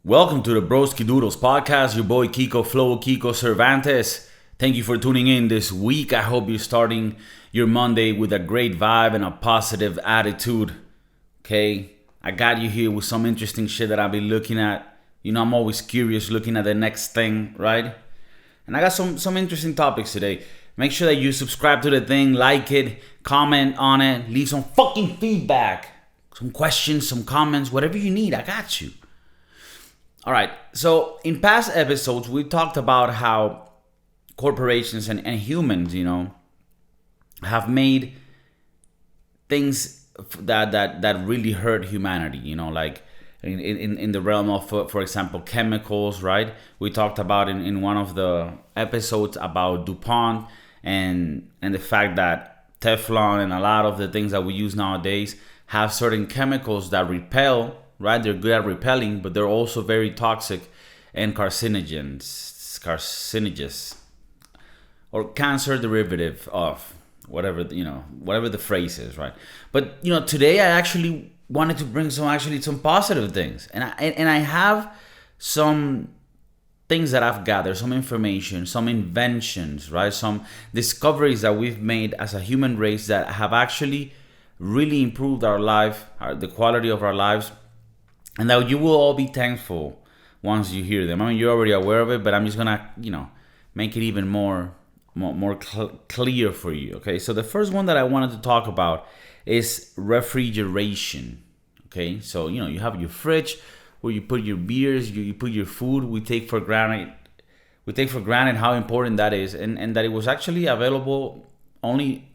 Welcome to the Broskiedoodles Podcast. Your boy KIKO Cervantes. Thank you for tuning in this week. I hope you're starting your Monday with a great vibe and a positive attitude. Okay, I got you here with some interesting shit that I'll be looking at. You know, I'm always curious looking at the next thing, right? And I got some interesting topics today. Make sure that you subscribe to the thing, like it, comment on it, leave some fucking feedback, some questions, some comments, whatever you need. I got you. All right, so in past episodes, we talked about how corporations and humans, have made things that really hurt humanity, like in the realm of, for example, chemicals, right? We talked about in one of the episodes about DuPont and the fact that Teflon and a lot of the things that we use nowadays have certain chemicals that repel, right? They're good at repelling, but they're also very toxic and carcinogens, or cancer derivative of whatever the phrase is, right? But today I actually wanted to bring some positive things, and I have some things that I've gathered, some information, some inventions, right? Some discoveries that we've made as a human race that have actually really improved our life, the quality of our lives. And that you will all be thankful once you hear them. I mean, you're already aware of it, but I'm just gonna, make it even more clear for you. Okay, so the first one that I wanted to talk about is refrigeration. Okay, so you have your fridge where you put your beers, you put your food. We take for granted how important that is, and that it was actually available only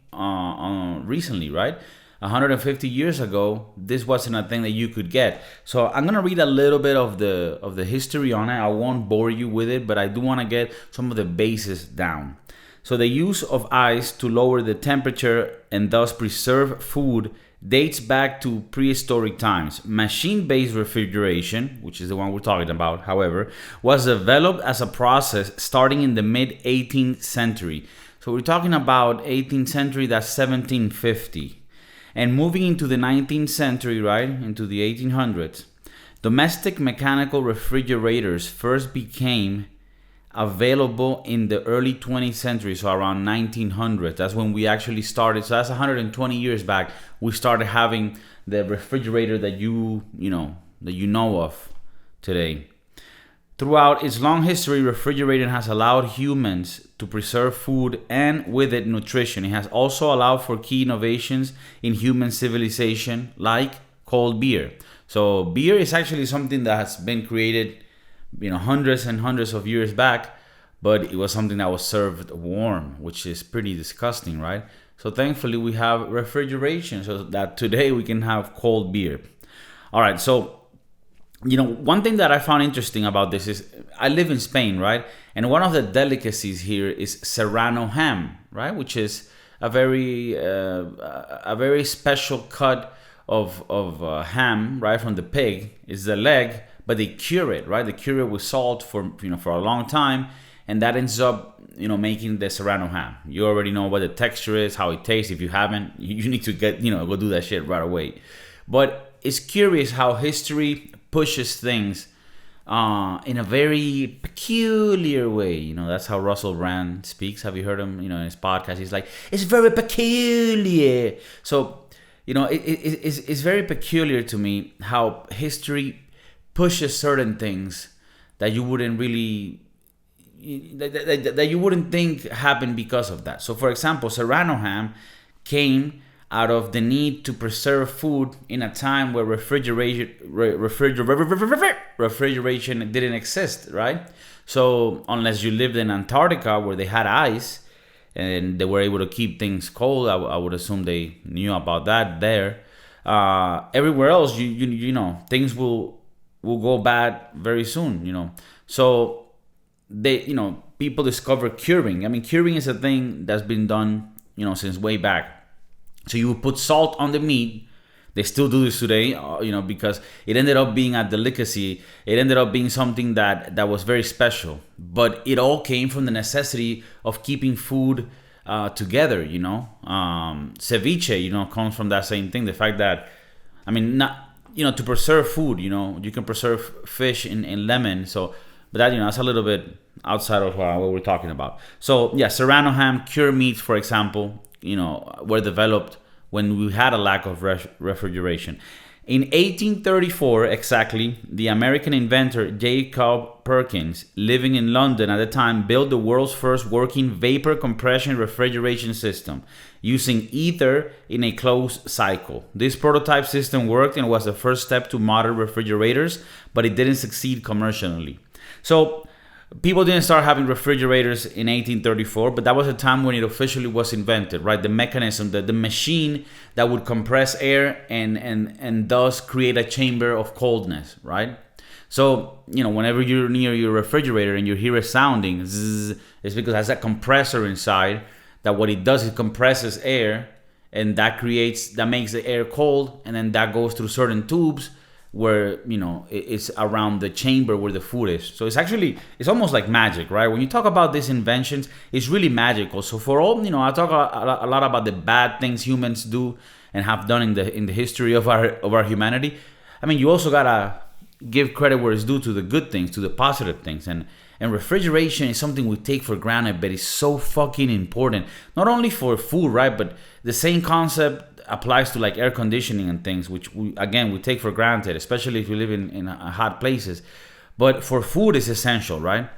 recently, right? 150 years ago, this wasn't a thing that you could get. So I'm gonna read a little bit of the history on it. I won't bore you with it, but I do want to get some of the bases down. So the use of ice to lower the temperature and thus preserve food dates back to prehistoric times. Machine-based refrigeration, which is the one we're talking about, however, was developed as a process starting in the mid-18th century. So we're talking about 18th century, that's 1750. And moving into the 19th century, right, into the 1800s, domestic mechanical refrigerators first became available in the early 20th century, so around 1900. That's when we actually started. So that's 120 years back. We started having the refrigerator that you know of today. Throughout its long history, refrigerating has allowed humans to preserve food and with it nutrition. It has also allowed for key innovations in human civilization like cold beer. So beer is actually something that has been created, hundreds and hundreds of years back, but it was something that was served warm, which is pretty disgusting, right? So thankfully we have refrigeration so that today we can have cold beer. All right, so one thing that I found interesting about this is I live in Spain, right? And one of the delicacies here is Serrano Ham, right? Which is a very special cut of ham, right, from the pig. It's the leg, but they cure it, right? They cure it with salt for a long time, and that ends up making the Serrano Ham. You already know what the texture is, how it tastes. If you haven't, you need to go do that shit right away. But it's curious how history pushes things in a very peculiar way. That's how Russell Brand speaks. Have you heard him? In his podcast, he's like, it's very peculiar. So, it's very peculiar to me how history pushes certain things that you wouldn't really, that you wouldn't think happened because of that. So, for example, Serrano Ham came out of the need to preserve food in a time where refrigeration didn't exist, right? So unless you lived in Antarctica where they had ice and they were able to keep things cold, I would assume they knew about that there. Everywhere else, things will go bad very soon, So they, people discover curing. I mean, curing is a thing that's been done, since way back. So you would put salt on the meat. They still do this today, because it ended up being a delicacy. It ended up being something that was very special. But it all came from the necessity of keeping food together, Ceviche, comes from that same thing. The fact that, to preserve food, you can preserve fish in lemon. So, but that, that's a little bit outside of what we're talking about. So yeah, Serrano ham, cured meats, for example, were developed when we had a lack of refrigeration. In 1834, exactly, the American inventor Jacob Perkins, living in London at the time, built the world's first working vapor compression refrigeration system using ether in a closed cycle. This prototype system worked and was the first step to modern refrigerators, but it didn't succeed commercially. So people didn't start having refrigerators in 1834, but that was a time when it officially was invented, right? The mechanism, the machine that would compress air and thus create a chamber of coldness, right? So, whenever you're near your refrigerator and you hear a sounding, zzz, it's because it has that compressor inside that what it does is compresses air, and that makes the air cold, and then that goes through certain tubes where it's around the chamber where the food is. So it's almost like magic, right? When you talk about these inventions, it's really magical. So for all, I talk a lot about the bad things humans do and have done in the history of our humanity. I mean, you also gotta give credit where it's due to the good things, to the positive things. And refrigeration is something we take for granted, but it's so fucking important, not only for food, right? But the same concept applies to like air conditioning and things, which we take for granted, especially if you live in hot places. But for food, it's essential, right?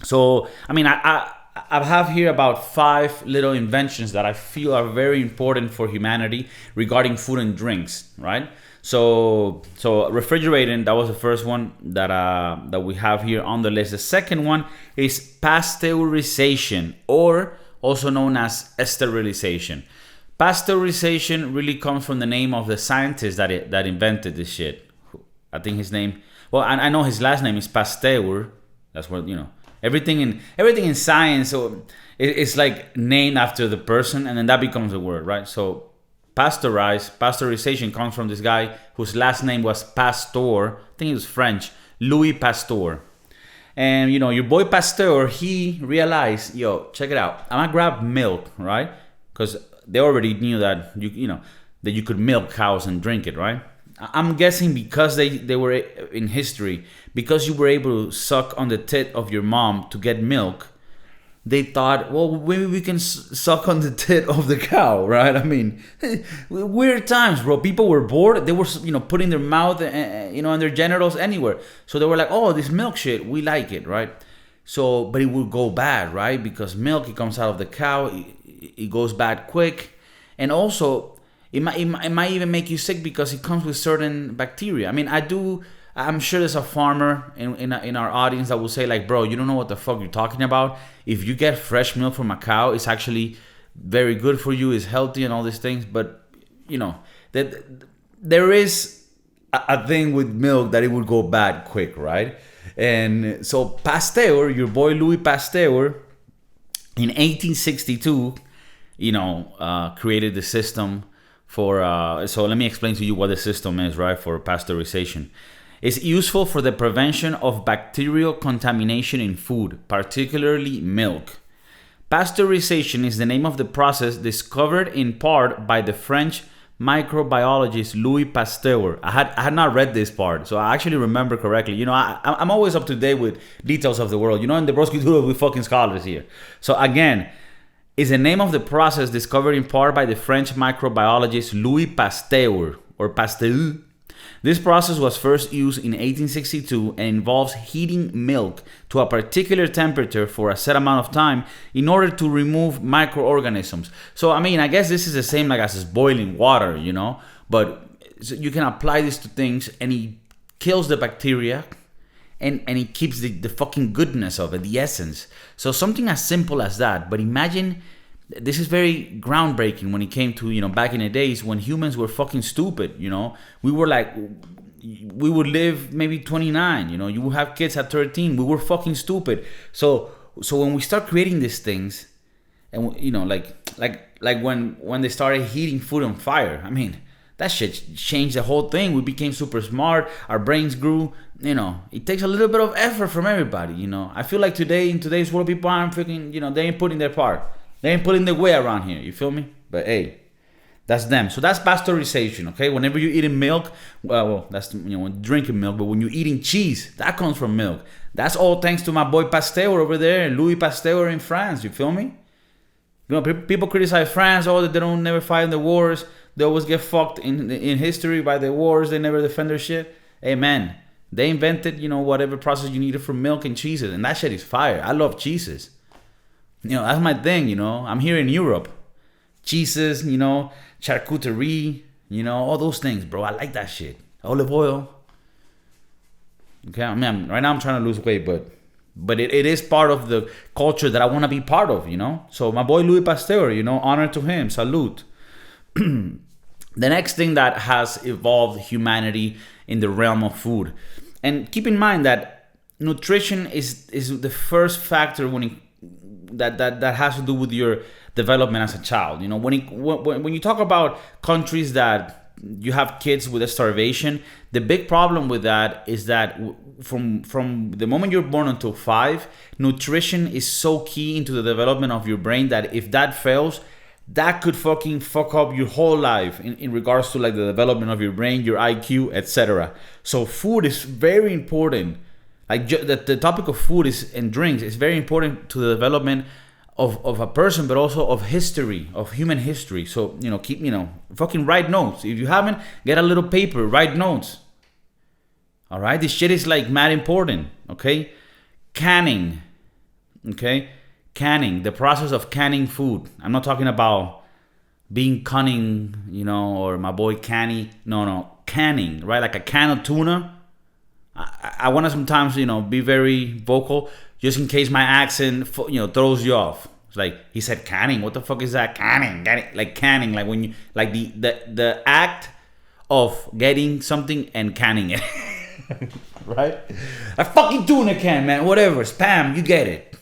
So, I mean, I have here about 5 little inventions that I feel are very important for humanity regarding food and drinks, right? So refrigerating, that was the first one that we have here on the list. The second one is pasteurization, or also known as sterilization. Pasteurization really comes from the name of the scientist that invented this shit. I think his name. Well, I know his last name is Pasteur. That's what everything in science. So it's like named after the person, and then that becomes a word, right? So pasteurization comes from this guy whose last name was Pasteur. I think he was French, Louis Pasteur. And your boy Pasteur, he realized, check it out. I'm gonna grab milk, right? Because they already knew that that you could milk cows and drink it, right? I'm guessing because they were in history, because you were able to suck on the tit of your mom to get milk, they thought, well, maybe we can suck on the tit of the cow, right? I mean, weird times, bro. People were bored. They were, putting their mouth, and their genitals anywhere. So they were like, oh, this milk shit, we like it, right? So, but it would go bad, right? Because milk, it comes out of the cow, it goes bad quick, and also it might even make you sick because it comes with certain bacteria. I mean, I'm sure there's a farmer in our audience that will say like, bro, you don't know what the fuck you're talking about. If you get fresh milk from a cow, it's actually very good for you, it's healthy and all these things. But that there is a thing with milk that it would go bad quick, right? And so Pasteur, your boy Louis Pasteur, in 1862, created the system for. So let me explain to you what the system is, right? For pasteurization. It's useful for the prevention of bacterial contamination in food, particularly milk. Pasteurization is the name of the process discovered in part by the French microbiologist Louis Pasteur. I had not read this part, so I actually remember correctly. I'm always up to date with details of the world. In the Broskiedoodles, we fucking scholars here. So again, it's the name of the process discovered in part by the French microbiologist Louis Pasteur, or Pasteur. This process was first used in 1862 and involves heating milk to a particular temperature for a set amount of time in order to remove microorganisms. So, I mean, I guess this is the same like as boiling water, but you can apply this to things and it kills the bacteria and it keeps the fucking goodness of it, the essence. So something as simple as that, but imagine. This is very groundbreaking when it came to, back in the days when humans were fucking stupid, We were like, we would live maybe 29, you would have kids at 13. We were fucking stupid. So when we start creating these things, and, like when they started heating food on fire, I mean, that shit changed the whole thing. We became super smart. Our brains grew. It takes a little bit of effort from everybody, I feel like in today's world, people aren't freaking, they ain't putting their part. They ain't putting their way around here. You feel me? But hey, That's them. So that's pasteurization, okay? Whenever you're eating milk, well, that's, when drinking milk, but when you're eating cheese, that comes from milk. That's all thanks to my boy Pasteur over there, Louis Pasteur in France. You feel me? People criticize France, that they don't never fight in the wars. They always get fucked in history by the wars. They never defend their shit. Hey, man, they invented, whatever process you needed for milk and cheeses, and that shit is fire. I love cheeses. That's my thing, I'm here in Europe. Cheeses, charcuterie, all those things, bro. I like that shit. Olive oil. Okay, I mean, right now I'm trying to lose weight, but it is part of the culture that I want to be part of, So my boy Louis Pasteur, honor to him, salute. The next thing that has evolved humanity in the realm of food, and keep in mind that nutrition is the first factor that has to do with your development as a child. When you talk about countries that you have kids with a starvation, the big problem with that is that from the moment you're born until 5, nutrition is so key into the development of your brain that if that fails, that could fucking fuck up your whole life in regards to like the development of your brain, your IQ, etc. So food is very important. Like the topic of food and drinks is very important to the development of a person, but also of history, of human history. So, keep, fucking write notes. If you haven't, get a little paper, write notes. All right? This shit is like mad important, okay? Canning, okay? Canning, the process of canning food. I'm not talking about being cunning, or my boy Canny. No, canning, right? Like a can of tuna. I want to sometimes, be very vocal just in case my accent, throws you off. It's like, he said canning. What the fuck is that? Canning. Like canning. Like when you, like the act of getting something and canning it. Right? A fucking tuna can, man. Whatever. Spam. You get it.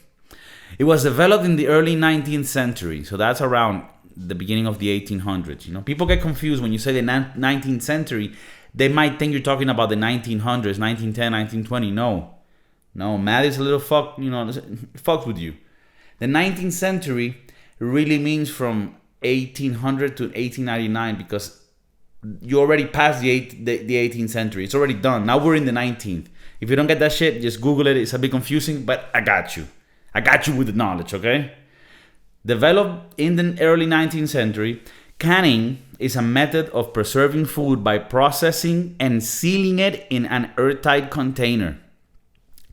It was developed in the early 19th century. So that's around the beginning of the 1800s. People get confused when you say the 19th century. They might think you're talking about the 1900s, 1910, 1920. No, math is a little fucks with you. The 19th century really means from 1800 to 1899 because you already passed the 18th century. It's already done. Now we're in the 19th. If you don't get that shit, just Google it. It's a bit confusing, but I got you. I got you with the knowledge, okay? Developed in the early 19th century, canning is a method of preserving food by processing and sealing it in an airtight container.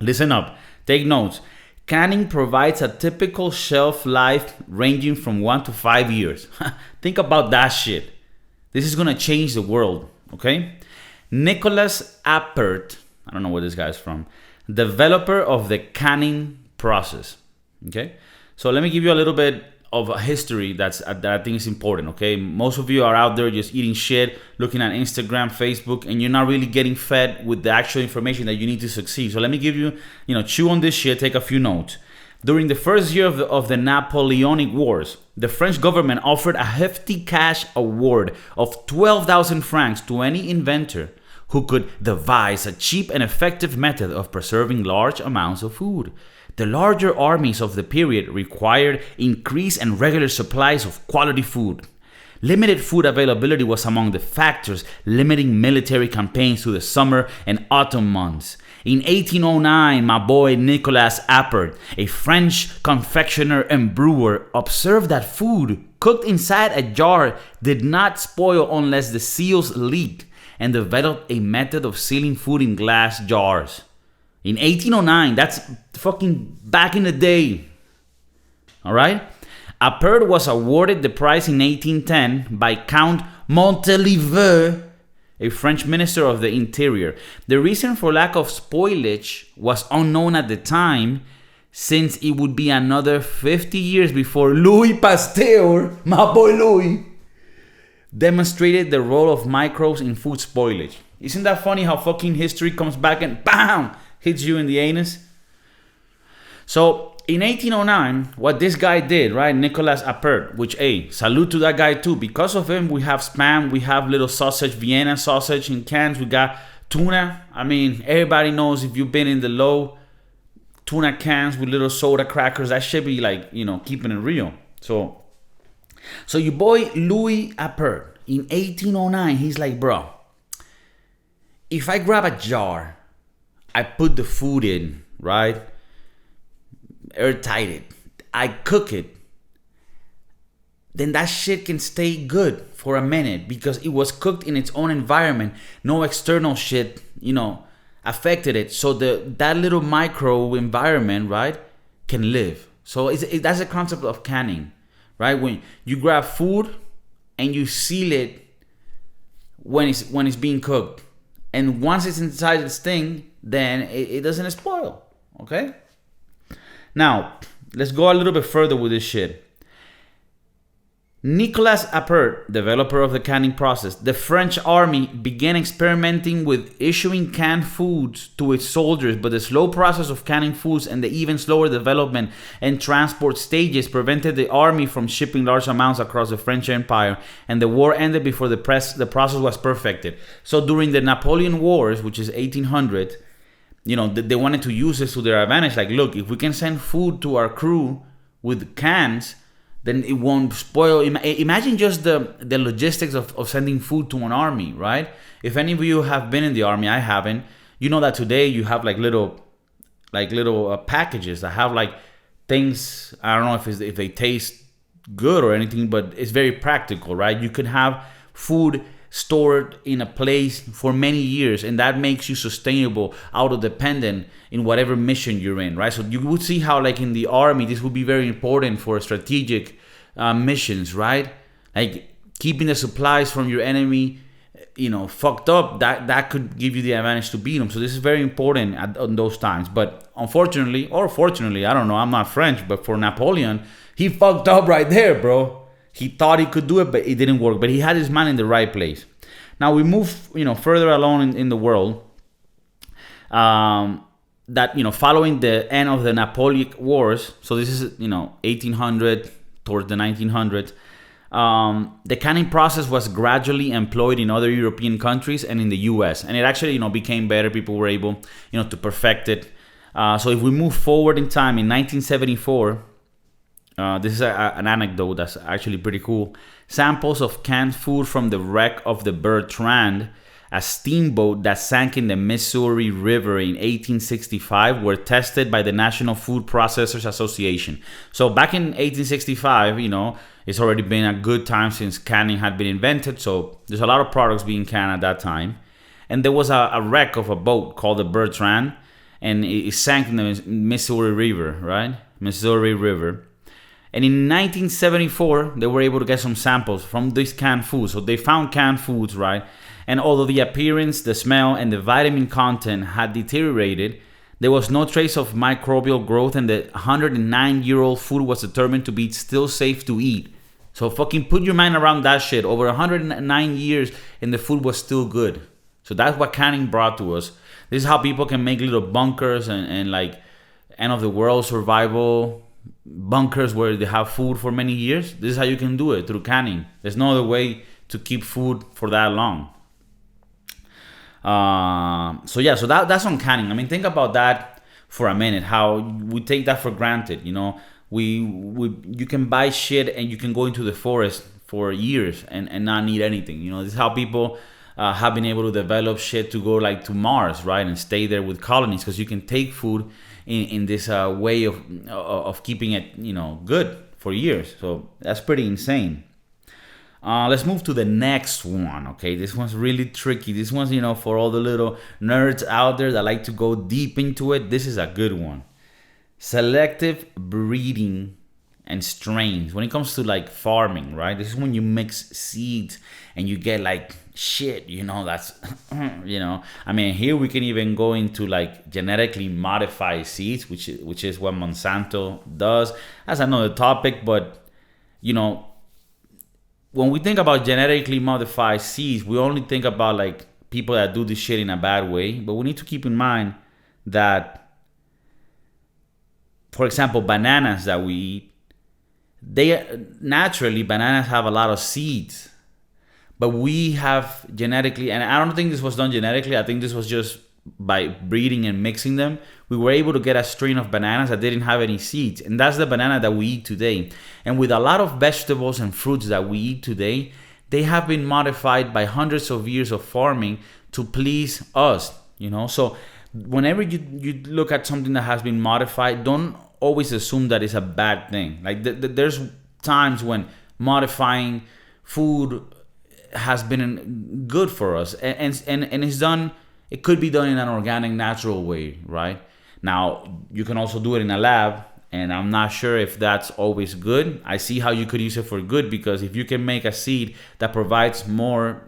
Listen up, take notes. Canning provides a typical shelf life ranging from 1 to 5 years. Think about that shit. This is gonna change the world, okay? Nicholas Appert, I don't know where this guy's from, developer of the canning process, okay? So let me give you a little bit of a history that I think is important, okay? Most of you are out there just eating shit, looking at Instagram, Facebook, and you're not really getting fed with the actual information that you need to succeed. So let me give you, chew on this shit, take a few notes. During the first year of the Napoleonic Wars, the French government offered a hefty cash award of 12,000 francs to any inventor who could devise a cheap and effective method of preserving large amounts of food. The larger armies of the period required increased and regular supplies of quality food. Limited food availability was among the factors limiting military campaigns to the summer and autumn months. In 1809, my boy Nicolas Appert, a French confectioner and brewer, observed that food cooked inside a jar did not spoil unless the seals leaked, and developed a method of sealing food in glass jars. In 1809, that's fucking back in the day. All right? Appert was awarded the prize in 1810 by Count Montalivet, a French minister of the interior. The reason for lack of spoilage was unknown at the time, since it would be another 50 years before Louis Pasteur, my boy Louis, demonstrated the role of microbes in food spoilage. Isn't that funny how fucking history comes back and BAM! Hits you in the anus? So in 1809, what this guy did, right, Nicolas Appert, which, salute to that guy too. Because of him, we have Spam, we have little sausage, Vienna sausage in cans, we got tuna. I mean, everybody knows if you've been in the low, tuna cans with little soda crackers, that should be like, keeping it real. So So your boy Louis Appert in 1809, he's like, bro, if I grab a jar, I put the food in, right? Airtight it. I cook it. Then that shit can stay good for a minute because it was cooked in its own environment. No external shit, affected it. So that little micro environment, right, can live. So that's the concept of canning, right? When you grab food and you seal it when it's being cooked, and once it's inside this thing, then it doesn't spoil. Okay. Now let's go a little bit further with this shit. Nicolas Appert, developer of the canning process, the French army began experimenting with issuing canned foods to its soldiers, but the slow process of canning foods and the even slower development and transport stages prevented the army from shipping large amounts across the French Empire, and the war ended before the process was perfected. So during the Napoleon Wars, which is 1800, they wanted to use this to their advantage. Like, look, if we can send food to our crew with cans, then it won't spoil. Imagine just the logistics of sending food to an army, right? If any of you have been in the army, I haven't. You know that today you have like little packages that have like things. I don't know if they taste good or anything, but it's very practical, right? You can have food stored in a place for many years, and that makes you sustainable, auto-dependent in whatever mission you're in, right? So you would see how, like in the army, this would be very important for strategic missions, right? Like keeping the supplies from your enemy, fucked up. That could give you the advantage to beat them. So this is very important on those times. But unfortunately, or fortunately, I don't know, I'm not French, but for Napoleon, he fucked up right there, bro. He thought he could do it, but it didn't work. But he had his mind in the right place. Now we move, further along in the world. That following the end of the Napoleonic Wars, so this is 1800 towards the 1900s. The canning process was gradually employed in other European countries and in the U.S. And it actually became better. People were able to perfect it. So if we move forward in time, in 1974. This is an anecdote that's actually pretty cool. Samples of canned food from the wreck of the Bertrand, a steamboat that sank in the Missouri River in 1865, were tested by the National Food Processors Association. So back in 1865, it's already been a good time since canning had been invented. So there's a lot of products being canned at that time. And there was a wreck of a boat called the Bertrand, and it sank in the Missouri River, right? Missouri River. And in 1974, they were able to get some samples from this canned food. So they found canned foods, right? And although the appearance, the smell, and the vitamin content had deteriorated, there was no trace of microbial growth, and the 109-year-old food was determined to be still safe to eat. So fucking put your mind around that shit. Over 109 years, and the food was still good. So that's what canning brought to us. This is how people can make little bunkers and like end of the world survival bunkers where they have food for many years. This is how you can do it, through canning. There's no other way to keep food for that long. So that's on canning. I mean, think about that for a minute. How we take that for granted. You can buy shit and you can go into the forest for years and not need anything. This is how people have been able to develop shit to go like to Mars, right, and stay there with colonies, because you can take food in this way of keeping it, good for years. So that's pretty insane. Let's move to the next one. Okay, this one's really tricky. This one's, for all the little nerds out there that like to go deep into it. This is a good one. Selective breeding and strains. When it comes to like farming, right? This is when you mix seeds and you get like shit, that's, I mean, here we can even go into like genetically modified seeds, which is what Monsanto does. That's another topic, but, when we think about genetically modified seeds, we only think about like people that do this shit in a bad way. But we need to keep in mind that, for example, bananas that we eat, bananas have a lot of seeds. But we have genetically, and I don't think this was done genetically. I think this was just by breeding and mixing them, we were able to get a strain of bananas that didn't have any seeds. And that's the banana that we eat today. And with a lot of vegetables and fruits that we eat today, they have been modified by hundreds of years of farming to please us, So whenever you look at something that has been modified, don't always assume that it's a bad thing. Like there's times when modifying food has been good for us, and it's done. It could be done in an organic, natural way, right? Now you can also do it in a lab, and I'm not sure if that's always good. I see how you could use it for good, because if you can make a seed that provides more,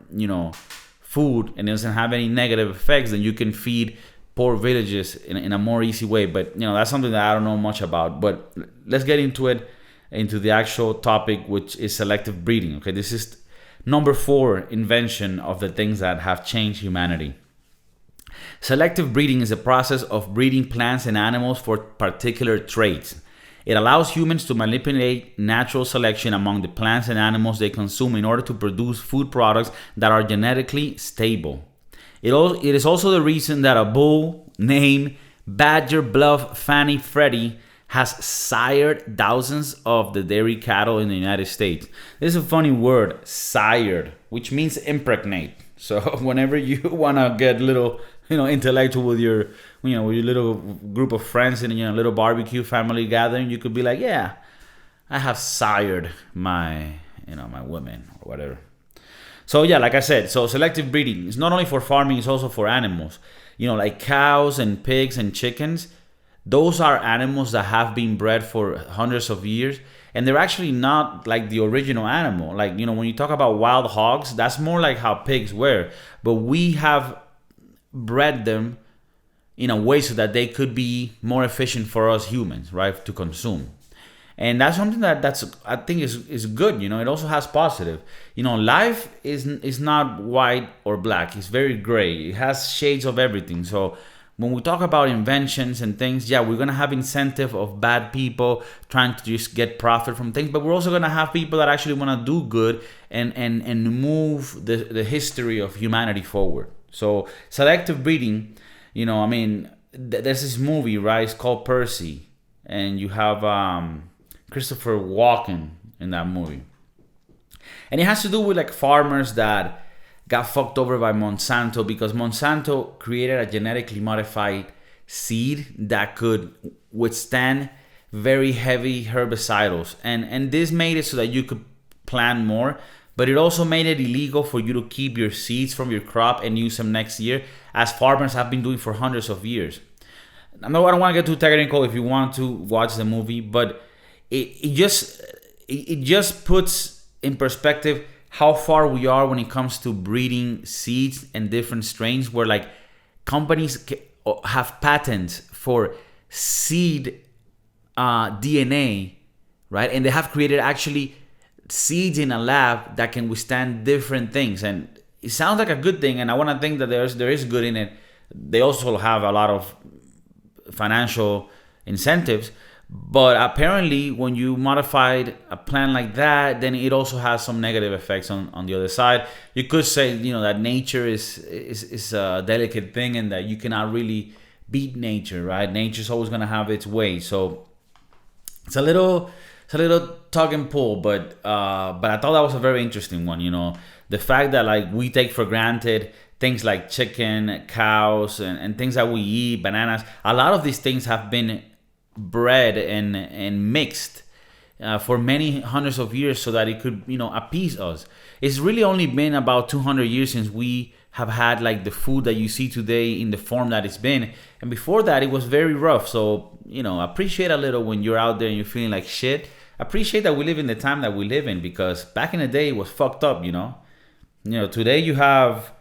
food and doesn't have any negative effects, then you can feed poor villages in a more easy way. But that's something that I don't know much about. But let's get into the actual topic, which is selective breeding. Okay, this is number 4 invention of the things that have changed humanity. Selective breeding is a process of breeding plants and animals for particular traits. It allows humans to manipulate natural selection among the plants and animals they consume in order to produce food products that are genetically stable. It is also the reason that a bull named Badger Bluff Fanny Freddy has sired thousands of the dairy cattle in the United States. This is a funny word, sired, which means impregnate. So whenever you want to get a little, intellectual with your little group of friends in a little barbecue family gathering, you could be like, yeah, I have sired my women or whatever. So yeah, like I said, so selective breeding is not only for farming, it's also for animals. Like cows and pigs and chickens. Those are animals that have been bred for hundreds of years, and they're actually not like the original animal. Like, when you talk about wild hogs, that's more like how pigs were. But we have bred them in a way so that they could be more efficient for us humans, right, to consume. And that's something that's I think is good. It also has positive. Life is not white or black. It's very gray. It has shades of everything. So when we talk about inventions and things, yeah, we're gonna have incentive of bad people trying to just get profit from things, but we're also gonna have people that actually want to do good and move the history of humanity forward. So selective breeding, there's this movie, right? It's called Percy, and you have Christopher Walken in that movie, and it has to do with like farmers that got fucked over by Monsanto, because Monsanto created a genetically modified seed that could withstand very heavy herbicidals, and this made it so that you could plant more, but it also made it illegal for you to keep your seeds from your crop and use them next year, as farmers have been doing for hundreds of years. I don't want to get too technical if you want to watch the movie, but it just puts in perspective how far we are when it comes to breeding seeds and different strains, where like companies have patents for seed DNA, right? And they have created actually seeds in a lab that can withstand different things. And it sounds like a good thing, and I want to think that there is good in it. They also have a lot of financial incentives, but apparently when you modified a plant like that, then it also has some negative effects on the other side. You could say that nature is a delicate thing, and that you cannot really beat nature, right? Nature's always going to have its way. So it's a little tug and pull, but I thought that was a very interesting one. The fact that like we take for granted things like chicken, cows, and things that we eat, bananas. A lot of these things have been bred and mixed for many hundreds of years so that it could appease us. It's really only been about 200 years since we have had like the food that you see today in the form that it's been, and before that it was very rough. So appreciate a little when you're out there and you're feeling like shit. Appreciate that we live in the time that we live in, because back in the day it was fucked up. Today you have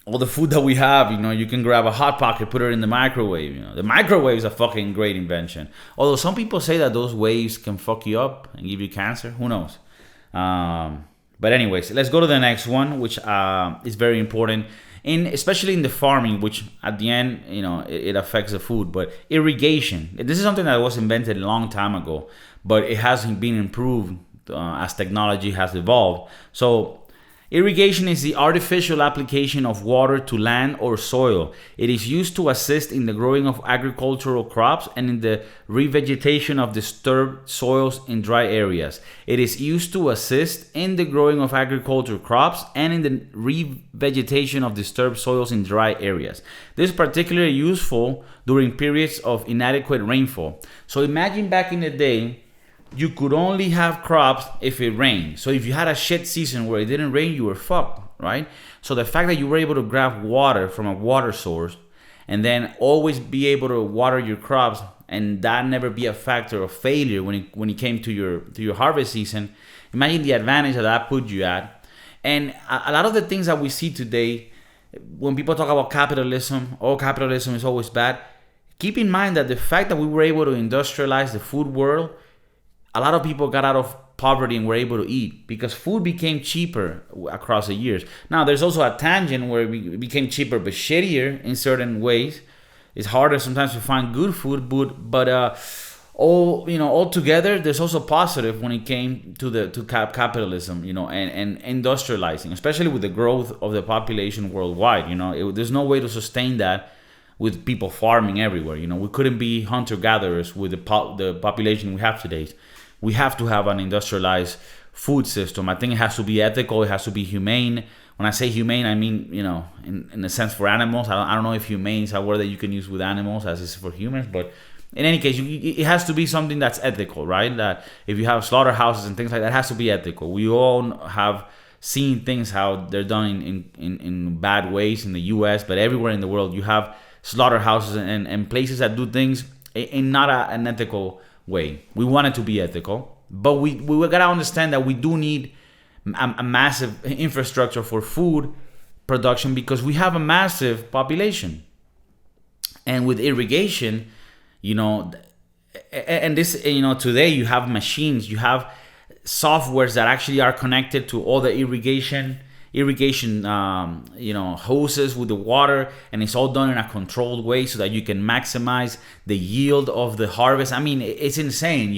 all the food that we have. You can grab a Hot Pocket, put it in the microwave. The microwave is a fucking great invention. Although some people say that those waves can fuck you up and give you cancer. Who knows? But anyways, let's go to the next one, which is very important, especially in the farming, which at the end, it affects the food. But irrigation. This is something that was invented a long time ago, but it hasn't been improved as technology has evolved. So Irrigation is the artificial application of water to land or soil. It is used to assist in the growing of agricultural crops and in the revegetation of disturbed soils in dry areas. It is used to assist in the growing of agricultural crops and in the revegetation of disturbed soils in dry areas. This is particularly useful during periods of inadequate rainfall. So imagine back in the day, you could only have crops if it rained. So if you had a shit season where it didn't rain, you were fucked, right? So the fact that you were able to grab water from a water source and then always be able to water your crops and that never be a factor of failure when it came to your harvest season, imagine the advantage that put you at. And a lot of the things that we see today, when people talk about capitalism, capitalism is always bad, keep in mind that the fact that we were able to industrialize the food world, a lot of people got out of poverty and were able to eat because food became cheaper across the years. Now, there's also a tangent where it became cheaper but shittier in certain ways. It's harder sometimes to find good food, but all together, there's also positive when it came to capitalism, and industrializing, especially with the growth of the population worldwide. There's no way to sustain that with people farming everywhere. We couldn't be hunter-gatherers with the population we have today. We have to have an industrialized food system. I think it has to be ethical. It has to be humane. When I say humane, I mean, in a sense for animals. I don't know if humane is a word that you can use with animals as is for humans. But in any case, it has to be something that's ethical, right? That if you have slaughterhouses and things like that, it has to be ethical. We all have seen things how they're done in bad ways in the U.S., but everywhere in the world you have slaughterhouses and places that do things in not an ethical way. We want it to be ethical, but we gotta understand that we do need a massive infrastructure for food production because we have a massive population. And with irrigation, and this, today you have machines, you have softwares that actually are connected to all the irrigation hoses with the water, and it's all done in a controlled way so that you can maximize the yield of the harvest. I mean, it's insane,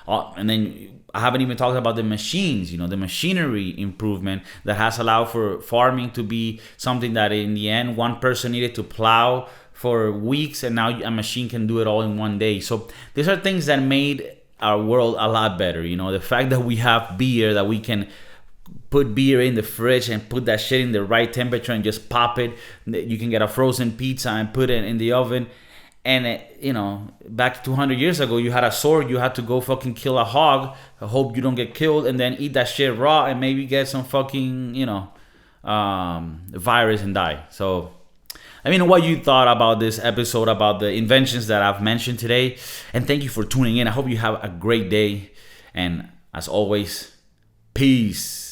and then I haven't even talked about the machines, the machinery improvement that has allowed for farming to be something that in the end one person needed to plow for weeks, and now a machine can do it all in one day. So these are things that made our world a lot better. The fact that we have beer, that we can put beer in the fridge and put that shit in the right temperature and just pop it. You can get a frozen pizza and put it in the oven. And back 200 years ago, you had a sword. You had to go fucking kill a hog, hope you don't get killed, and then eat that shit raw and maybe get some fucking virus and die. So let me know what you thought about this episode, about the inventions that I've mentioned today, and thank you for tuning in. I hope you have a great day, and as always, peace.